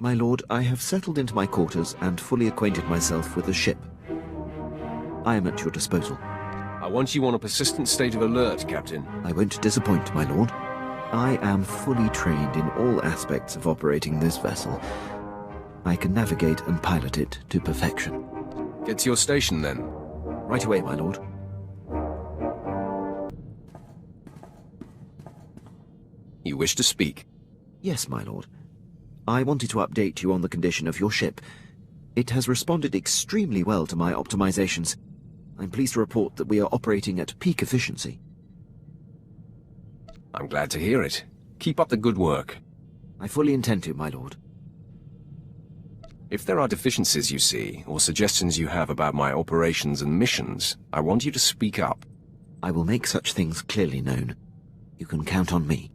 My lord, I have settled into my quarters and fully acquainted myself with the ship. I am at your disposal. I want you on a persistent state of alert, Captain. I won't disappoint, my lord. I am fully trained in all aspects of operating this vessel. I can navigate and pilot it to perfection. Get to your station, then. Right away, my lord. You wish to speak? Yes, my lord. I wanted to update you on the condition of your ship. It has responded extremely well to my optimizations. I'm pleased to report that we are operating at peak efficiency. I'm glad to hear it. Keep up the good work. I fully intend to, my lord. If there are deficiencies you see, or suggestions you have about my operations and missions, I want you to speak up. I will make such things clearly known. You can count on me.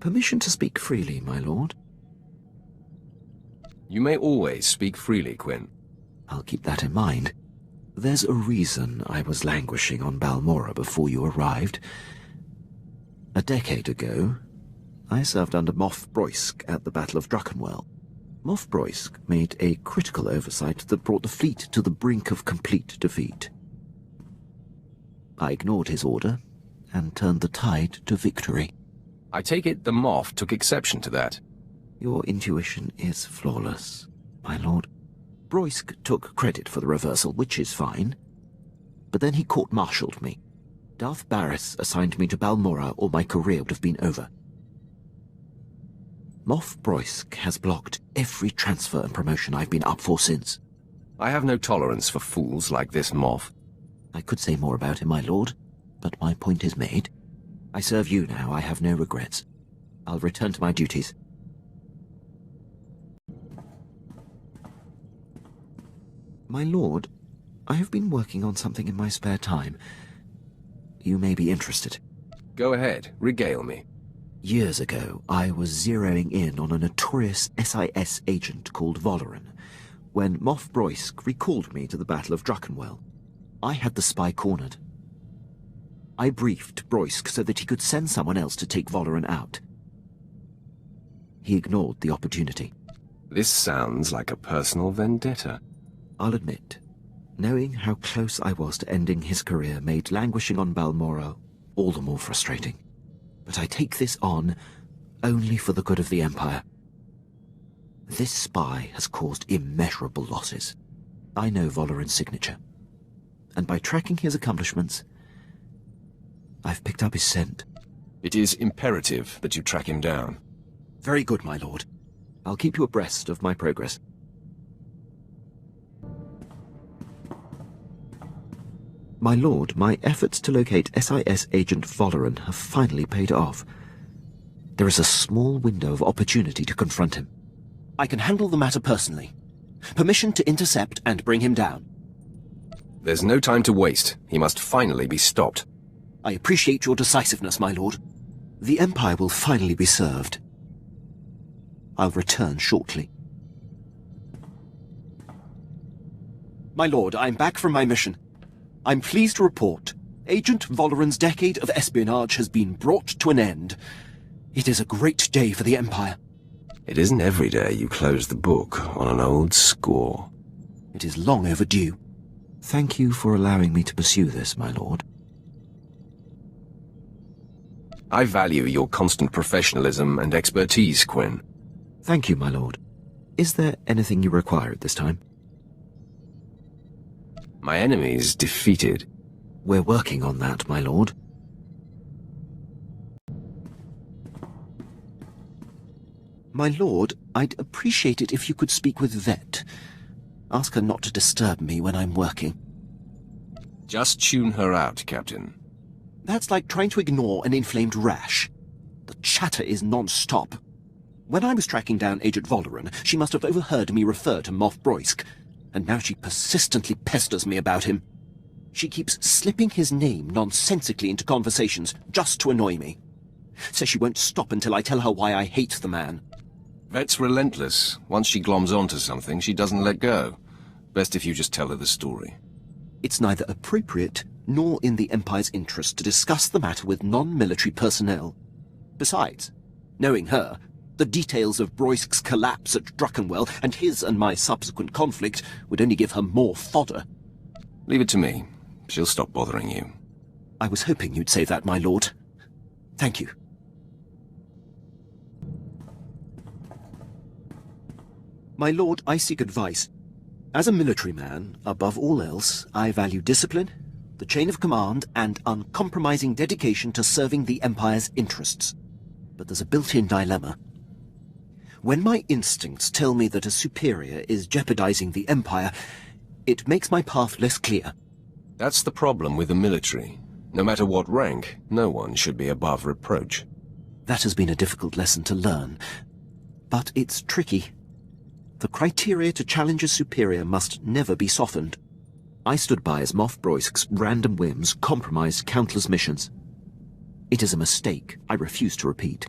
Permission to speak freely, my lord? You may always speak freely, Quinn. I'll keep that in mind. There's a reason I was languishing on Balmora before you arrived. A decade ago, I served under Moff Broysk at the Battle of Druckenwell. Moff Broysk made a critical oversight that brought the fleet to the brink of complete defeat. I ignored his order and turned the tide to victory. I take it the Moff took exception to that. Your intuition is flawless, my lord. Broysk took credit for the reversal, which is fine. But then he court-martialed me. Darth Barris assigned me to Balmora, or my career would have been over. Moff Broysk has blocked every transfer and promotion I've been up for since. I have no tolerance for fools like this Moff. I could say more about him, my lord, but my point is made. I serve you now, I have no regrets. I'll return to my duties. My lord, I have been working on something in my spare time. You may be interested. Go ahead, regale me. Years ago, I was zeroing in on a notorious SIS agent called Valoran, when Moff Broysk recalled me to the Battle of Druckenwell. I had the spy cornered. I briefed Broysk so that he could send someone else to take Valoran out. He ignored the opportunity. This sounds like a personal vendetta. I'll admit, knowing how close I was to ending his career made languishing on Balmora all the more frustrating. But I take this on only for the good of the Empire. This spy has caused immeasurable losses. I know Valoran's signature, and by tracking his accomplishments, I've picked up his scent. It is imperative that you track him down. Very good, my lord. I'll keep you abreast of my progress. My lord, my efforts to locate SIS agent Valoran have finally paid off. There is a small window of opportunity to confront him. I can handle the matter personally. Permission to intercept and bring him down. There's no time to waste. He must finally be stopped. I appreciate your decisiveness, my lord. The Empire will finally be served. I'll return shortly. My lord, I'm back from my mission. I'm pleased to report Agent Valoran's decade of espionage has been brought to an end. It is a great day for the Empire. It isn't every day you close the book on an old score. It is long overdue. Thank you for allowing me to pursue this, my lord. I value your constant professionalism and expertise, Quinn. Thank you, my lord. Is there anything you require at this time? My enemy's defeated. We're working on that, my lord. My lord, I'd appreciate it if you could speak with Vet. Ask her not to disturb me when I'm working. Just tune her out, Captain. That's like trying to ignore an inflamed rash. The chatter is non-stop. When I was tracking down Agent Valoran, she must have overheard me refer to Moff Broysk, and now she persistently pesters me about him. She keeps slipping his name nonsensically into conversations just to annoy me. Says she won't stop until I tell her why I hate the man. Vet's relentless. Once she gloms onto something, she doesn't let go. Best if you just tell her the story. It's neither appropriate nor in the Empire's interest to discuss the matter with non-military personnel. Besides, knowing her, the details of Broisk's collapse at Druckenwell and his and my subsequent conflict would only give her more fodder. Leave it to me. She'll stop bothering you. I was hoping you'd say that, my lord. Thank you. My lord, I seek advice. As a military man, above all else, I value discipline, the chain of command, and uncompromising dedication to serving the Empire's interests. But there's a built-in dilemma. When my instincts tell me that a superior is jeopardizing the Empire, it makes my path less clear. That's the problem with the military. No matter what rank, no one should be above reproach. That has been a difficult lesson to learn, but it's tricky. The criteria to challenge a superior must never be softened. I stood by as Moff Broisk's random whims compromised countless missions. It is a mistake I refuse to repeat.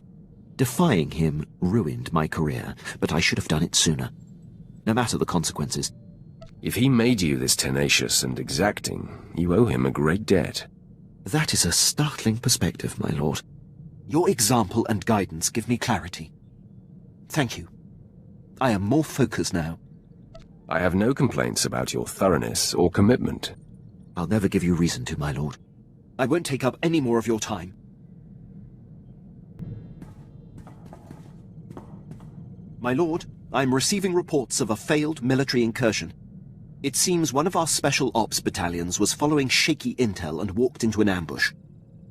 Defying him ruined my career, but I should have done it sooner. No matter the consequences. If he made you this tenacious and exacting, you owe him a great debt. That is a startling perspective, my lord. Your example and guidance give me clarity. Thank you. I am more focused now. I have no complaints about your thoroughness or commitment. I'll never give you reason to, my lord. I won't take up any more of your time. My lord, I'm receiving reports of a failed military incursion. It seems one of our special ops battalions was following shaky intel and walked into an ambush.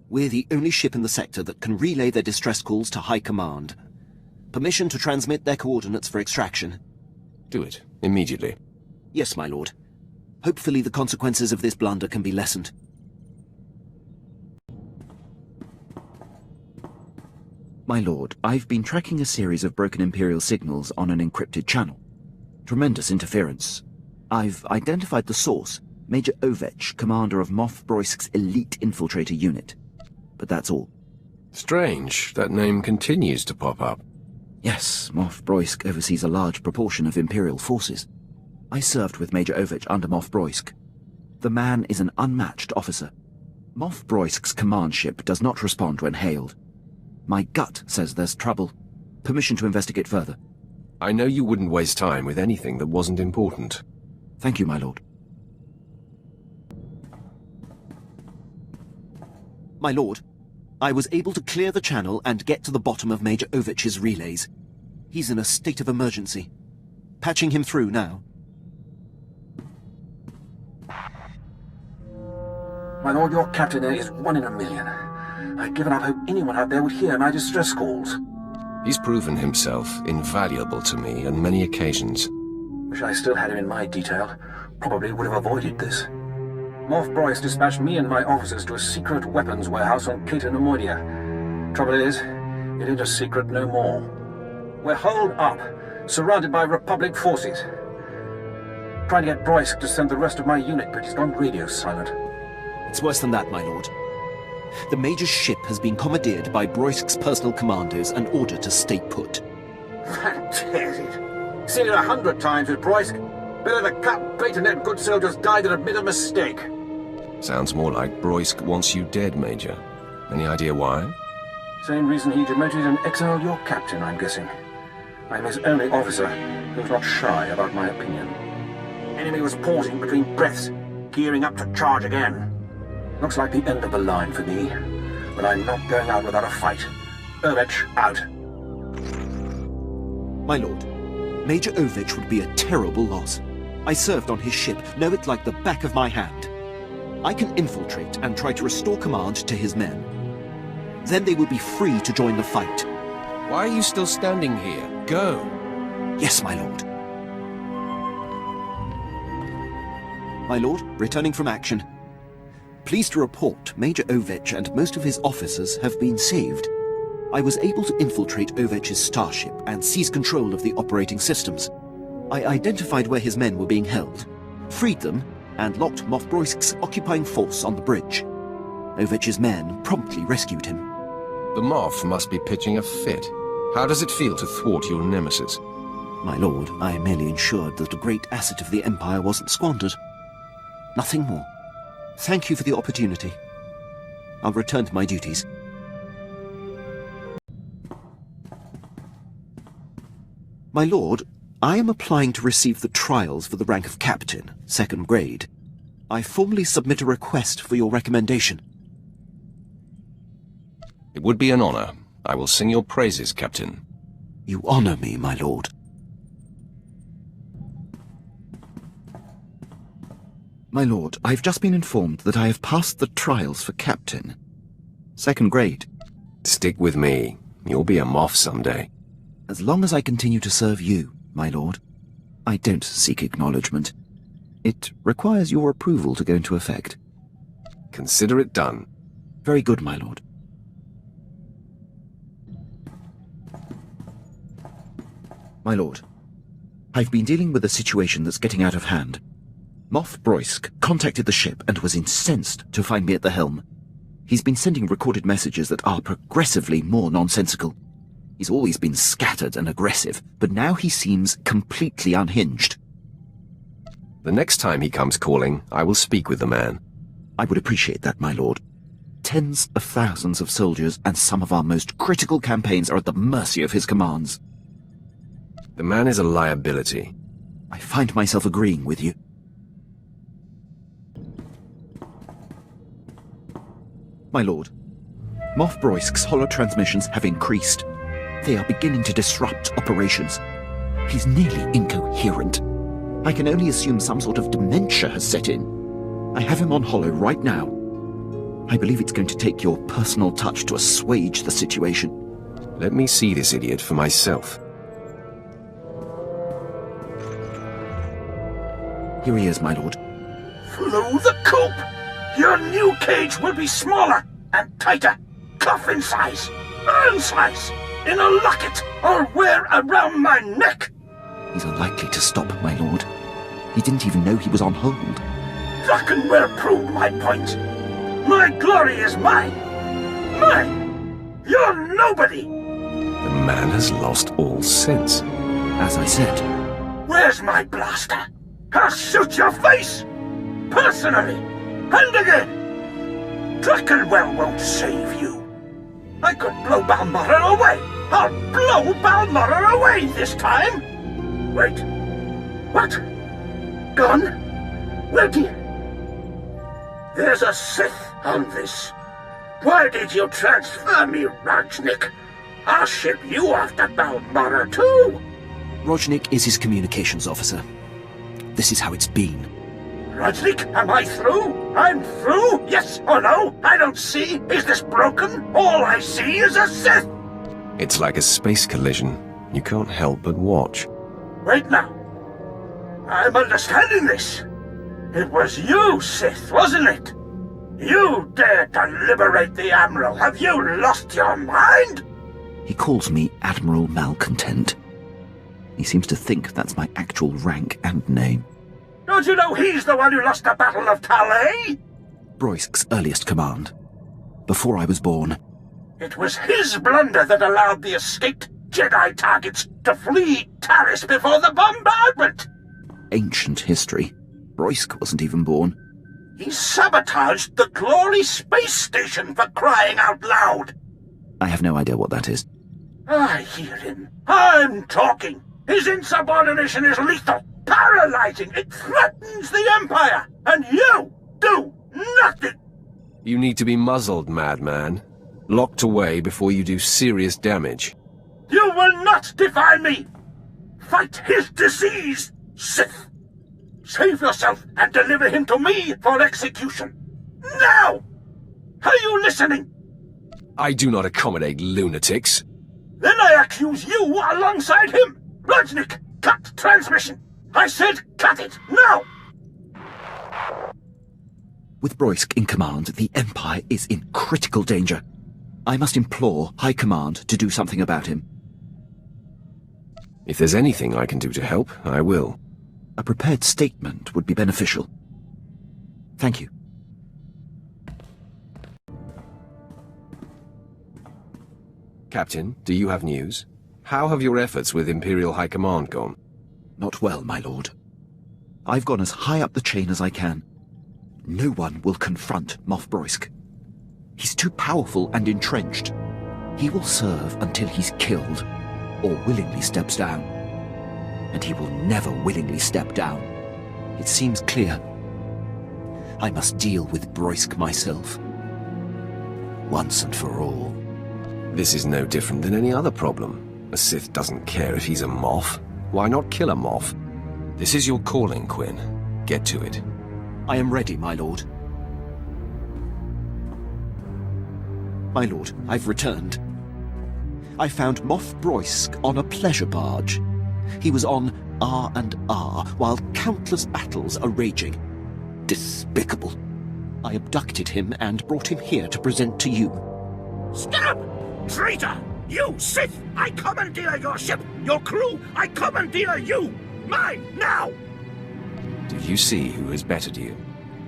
We're the only ship in the sector that can relay their distress calls to High Command. Permission to transmit their coordinates for extraction. Do it, immediately. Yes, my lord. Hopefully the consequences of this blunder can be lessened. My lord, I've been tracking a series of broken Imperial signals on an encrypted channel. Tremendous interference. I've identified the source, Major Ovech, commander of Moff Broisk's elite infiltrator unit. But that's all. Strange, that name continues to pop up. Yes, Moff Broisk oversees a large proportion of Imperial forces. I served with Major Ovech under Moff Broisk. The man is an unmatched officer. Moff Broisk's command ship does not respond when hailed. My gut says there's trouble. Permission to investigate further. I know you wouldn't waste time with anything that wasn't important. Thank you, my lord. My lord, I was able to clear the channel and get to the bottom of Major Ovech's relays. He's in a state of emergency. Patching him through now. My lord, your captain there is 1 in a million. I've given up hope anyone out there would hear my distress calls. He's proven himself invaluable to me on many occasions. Wish I still had him in my detail. Probably would have avoided this. Moff Broisk dispatched me and my officers to a secret weapons warehouse on Cato Nemoidia. Trouble is, it ain't a secret no more. We're holed up, surrounded by Republic forces. Trying to get Broisk to send the rest of my unit, but he's gone radio silent. It's worse than that, my lord. The Major's ship has been commandeered by Broisk's personal commandos and ordered to stay put. That tears it. Seen it 100 times with Broisk. Better to cut bait and let good soldiers die than admit a mistake. Sounds more like Broisk wants you dead, Major. Any idea why? Same reason he demoted and exiled your captain, I'm guessing. I'm his only officer, who's not shy about my opinion. Enemy was pausing between breaths, gearing up to charge again. Looks like the end of the line for me, but I'm not going out without a fight. Ovech, out. My lord, Major Ovech would be a terrible loss. I served on his ship, know it like the back of my hand. I can infiltrate and try to restore command to his men. Then they will be free to join the fight. Why are you still standing here? Go! Yes, my lord. My lord, returning from action. Pleased to report, Major Ovech and most of his officers have been saved. I was able to infiltrate Ovech's starship and seize control of the operating systems. I identified where his men were being held, freed them, and locked Moff Broisk's occupying force on the bridge. Ovech's men promptly rescued him. The Moff must be pitching a fit. How does it feel to thwart your nemesis? My lord, I merely ensured that a great asset of the Empire wasn't squandered. Nothing more. Thank you for the opportunity. I'll return to my duties. My lord, I am applying to receive the trials for the rank of captain, 2nd grade. I formally submit a request for your recommendation. It would be an honor. I will sing your praises, Captain. You honor me, my lord. My lord, I've just been informed that I have passed the trials for captain. 2nd grade. Stick with me. You'll be a Moff someday. As long as I continue to serve you, my lord, I don't seek acknowledgement. It requires your approval to go into effect. Consider it done. Very good, my lord. My lord, I've been dealing with a situation that's getting out of hand. Moff Broysk contacted the ship and was incensed to find me at the helm. He's been sending recorded messages that are progressively more nonsensical. He's always been scattered and aggressive, but now he seems completely unhinged. The next time he comes calling, I will speak with the man. I would appreciate that, my lord. Tens of thousands of soldiers and some of our most critical campaigns are at the mercy of his commands. The man is a liability. I find myself agreeing with you. My lord, Moff Broysk's holotransmissions have increased. They are beginning to disrupt operations. He's nearly incoherent. I can only assume some sort of dementia has set in. I have him on holo right now. I believe it's going to take your personal touch to assuage the situation. Let me see this idiot for myself. Here he is, my lord. Through the coop! Your new cage will be smaller and tighter. Coffin size, urn size, in a locket, or wear around my neck. He's unlikely to stop, my lord. He didn't even know he was on hold. Drakenware proved my point. My glory is mine. Mine. You're nobody. The man has lost all sense. As I said. Where's my blaster? I'll shoot your face! Personally! And again! Drakenwell won't save you. I could blow Balmorra away! I'll blow Balmorra away this time! Wait. What? Gone? Where'd he... There's a Sith on this. Why did you transfer me, Rajnik? I'll ship you off to Balmorra too! Rajnik is his communications officer. This is how it's been. Rajnik, am I through? I'm through? Yes or no? I don't see. Is this broken? All I see is a Sith! It's like a space collision. You can't help but watch. Wait now. I'm understanding this. It was you, Sith, wasn't it? You dared to liberate the Admiral. Have you lost your mind? He calls me Admiral Malcontent. He seems to think that's my actual rank and name. Don't you know he's the one who lost the Battle of Talay? Broysk's earliest command. Before I was born. It was his blunder that allowed the escaped Jedi targets to flee Taris before the bombardment. Ancient history. Broysk wasn't even born. He sabotaged the Glory Space Station, for crying out loud. I have no idea what that is. I hear him. I'm talking. His insubordination is lethal, paralyzing. It threatens the Empire, and you do nothing. You need to be muzzled, madman. Locked away before you do serious damage. You will not defy me. Fight his disease, Sith. Save yourself and deliver him to me for execution. Now! Are you listening? I do not accommodate lunatics. Then I accuse you alongside him. Rajnik, cut transmission. I said cut it, now! With Broysk in command, the Empire is in critical danger. I must implore High Command to do something about him. If there's anything I can do to help, I will. A prepared statement would be beneficial. Thank you. Captain, do you have news? How have your efforts with Imperial High Command gone? Not well, my lord. I've gone as high up the chain as I can. No one will confront Moff Broysk. He's too powerful and entrenched. He will serve until he's killed, or willingly steps down. and he will never willingly step down. It seems clear. I must deal with Broysk myself, once and for all. This is no different than any other problem. A Sith doesn't care if he's a Moff. Why not kill a Moff? This is your calling, Quinn. Get to it. I am ready, my lord. My lord, I've returned. I found Moff Broysk on a pleasure barge. He was on R&R while countless battles are raging. Despicable. I abducted him and brought him here to present to you. Stop! Traitor! You, Sith! I commandeer your ship! Your crew! I commandeer you! Mine, now! Do you see who has bettered you?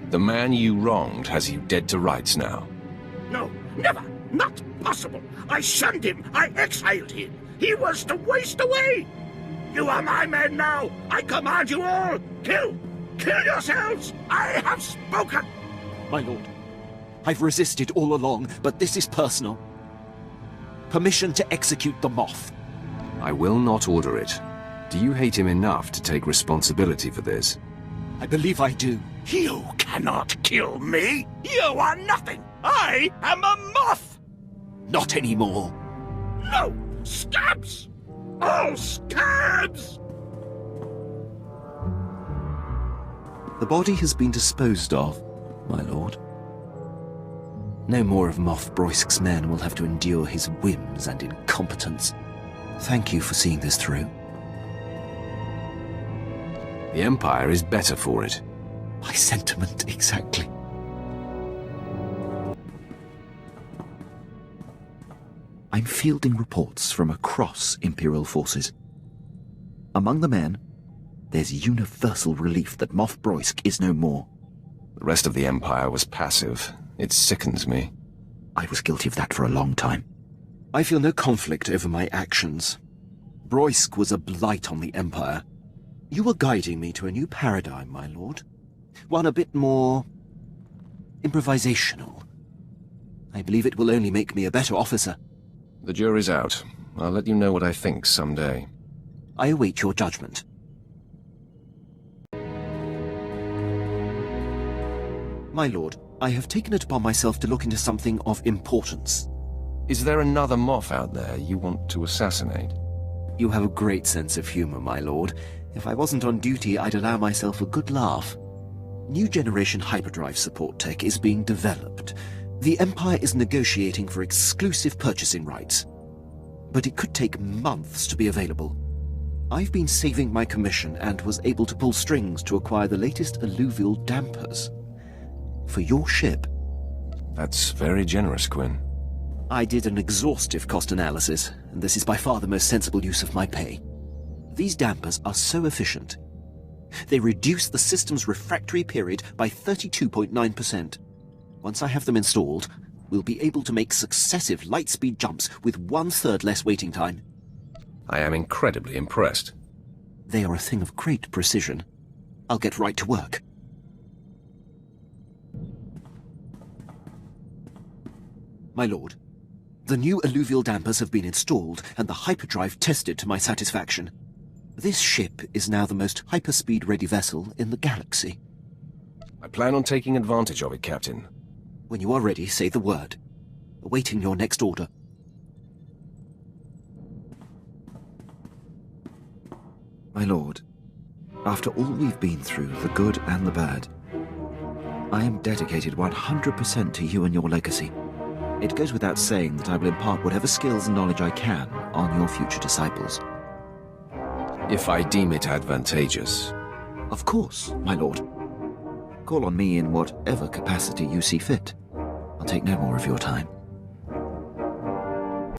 The man you wronged has you dead to rights now. No, never! Not possible! I shunned him! I exiled him! He was to waste away! You are my men now! I command you all! Kill! Kill yourselves! I have spoken! My lord, I've resisted all along, but this is personal. Permission to execute the Moff. I will not order it. Do you hate him enough to take responsibility for this? I believe I do. You cannot kill me! You are nothing! I am a Moff! Not anymore. No! Scabs! All scabs! The body has been disposed of, my lord. No more of Moff Broysk's men will have to endure his whims and incompetence. Thank you for seeing this through. The Empire is better for it. My sentiment, exactly. I'm fielding reports from across Imperial forces. Among the men, there's universal relief that Moff Broysk is no more. The rest of the Empire was passive. It sickens me. I was guilty of that for a long time. I feel no conflict over my actions. Broysk was a blight on the Empire. You are guiding me to a new paradigm, my lord. One a bit more improvisational. I believe it will only make me a better officer. The jury's out. I'll let you know what I think someday. I await your judgment. My lord, I have taken it upon myself to look into something of importance. Is there another Moff out there you want to assassinate? You have a great sense of humor, my lord. If I wasn't on duty, I'd allow myself a good laugh. New generation hyperdrive support tech is being developed. The Empire is negotiating for exclusive purchasing rights. But it could take months to be available. I've been saving my commission and was able to pull strings to acquire the latest alluvial dampers. For your ship. That's very generous, Quinn. I did an exhaustive cost analysis, and this is by far the most sensible use of my pay. These dampers are so efficient. They reduce the system's refractory period by 32.9%. Once I have them installed, we'll be able to make successive light-speed jumps with 1/3 less waiting time. I am incredibly impressed. They are a thing of great precision. I'll get right to work. My lord, the new alluvial dampers have been installed and the hyperdrive tested to my satisfaction. This ship is now the most hyperspeed-ready vessel in the galaxy. I plan on taking advantage of it, Captain. When you are ready, say the word. Awaiting your next order. My lord, after all we've been through, the good and the bad, I am dedicated 100% to you and your legacy. It goes without saying that I will impart whatever skills and knowledge I can on your future disciples. If I deem it advantageous. Of course, my lord. Call on me in whatever capacity you see fit. I'll take no more of your time.